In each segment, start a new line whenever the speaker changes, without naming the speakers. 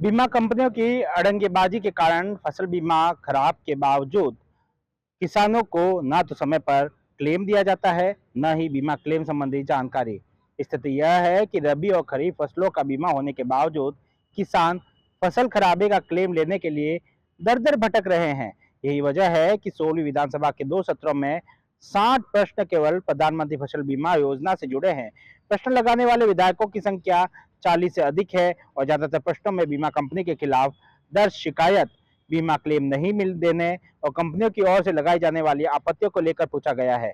बीमा कंपनियों की अड़ंगेबाजी के कारण फसल बीमा खराब के बावजूद किसानों को न तो समय पर क्लेम दिया जाता है, न ही बीमा क्लेम संबंधी जानकारी। स्थिति यह है कि रबी और खरीफ फसलों का बीमा होने के बावजूद किसान फसल खराबे का क्लेम लेने के लिए दर दर भटक रहे हैं। यही वजह है कि 16वीं विधानसभा के 2 सत्रों में 60 प्रश्न केवल प्रधानमंत्री फसल बीमा योजना से जुड़े हैं। प्रश्न लगाने वाले विधायकों की संख्या 40 से अधिक है और ज्यादातर प्रश्नों में बीमा कंपनी के खिलाफ दर्ज शिकायत, बीमा क्लेम नहीं मिल देने और कंपनियों की ओर से लगाई जाने वाली आपत्तियों को लेकर पूछा गया है।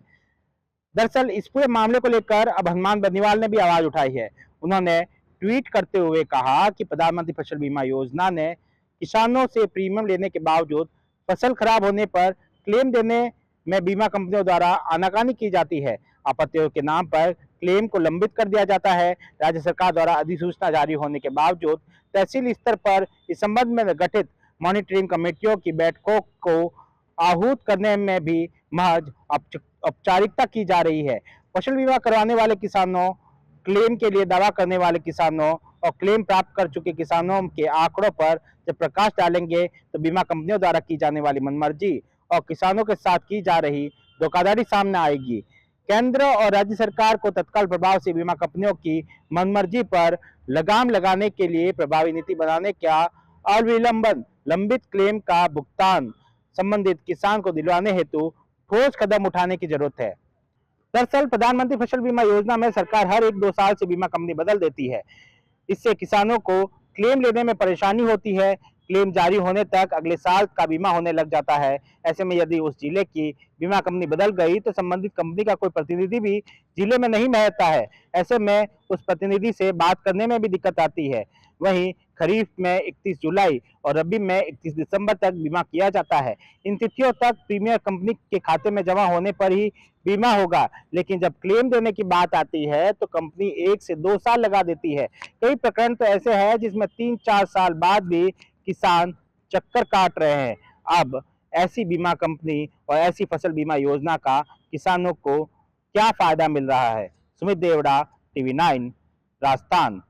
दरअसल इस पूरे मामले को लेकर अब हनुमान बेनीवाल ने भी आवाज उठाई है। उन्होंने ट्वीट करते हुए कहा कि प्रधानमंत्री फसल बीमा योजना ने किसानों से प्रीमियम लेने के बावजूद फसल खराब होने पर क्लेम देने में बीमा कंपनियों द्वारा आनाकानी की जाती है। आपत्तियों के नाम पर क्लेम को लंबित कर दिया जाता है। राज्य सरकार द्वारा अधिसूचना जारी होने के बावजूद तहसील स्तर पर इस संबंध में गठित मॉनिटरिंग कमेटियों की बैठकों को आहूत करने में भी महज औपचारिकता की जा रही है। फसल बीमा करवाने वाले किसानों, क्लेम के लिए दावा करने वाले किसानों और क्लेम प्राप्त कर चुके किसानों के आंकड़ों पर जब प्रकाश डालेंगे तो बीमा कंपनियों द्वारा की जाने वाली मनमर्जी और किसानों के साथ की जा रही धोखाधड़ी सामने आएगी। केंद्र और राज्य सरकार को तत्काल प्रभाव से बीमा कंपनियों की मनमर्जी पर लगाम लगाने के लिए प्रभावी नीति बनाने का अविलंबन लंबित क्लेम का भुगतान संबंधित किसान को दिलवाने हेतु ठोस कदम उठाने की जरूरत है। दरअसल प्रधानमंत्री फसल बीमा योजना में सरकार हर 1-2 साल से बीमा कंपनी बदल देती है। इससे किसानों को क्लेम लेने में परेशानी होती है। क्लेम जारी होने तक अगले साल का बीमा होने लग जाता है। ऐसे में यदि उस जिले की बीमा कंपनी बदल गई तो संबंधित कंपनी का कोई प्रतिनिधि भी जिले में नहीं रहता है। ऐसे में उस प्रतिनिधि से बात करने में भी दिक्कत आती है। वहीं खरीफ में 31 जुलाई और रबी में 31 दिसंबर तक बीमा किया जाता है। इन तिथियों तक प्रीमियर कंपनी के खाते में जमा होने पर ही बीमा होगा, लेकिन जब क्लेम देने की बात आती है तो कंपनी 1 से 2 साल लगा देती है। कई प्रकरण तो ऐसे हैं जिसमें 3-4 साल बाद भी किसान चक्कर काट रहे हैं। अब ऐसी बीमा कंपनी और ऐसी फसल बीमा योजना का किसानों को क्या फायदा मिल रहा है? सुमित देवड़ा, टीवी 9, राजस्थान।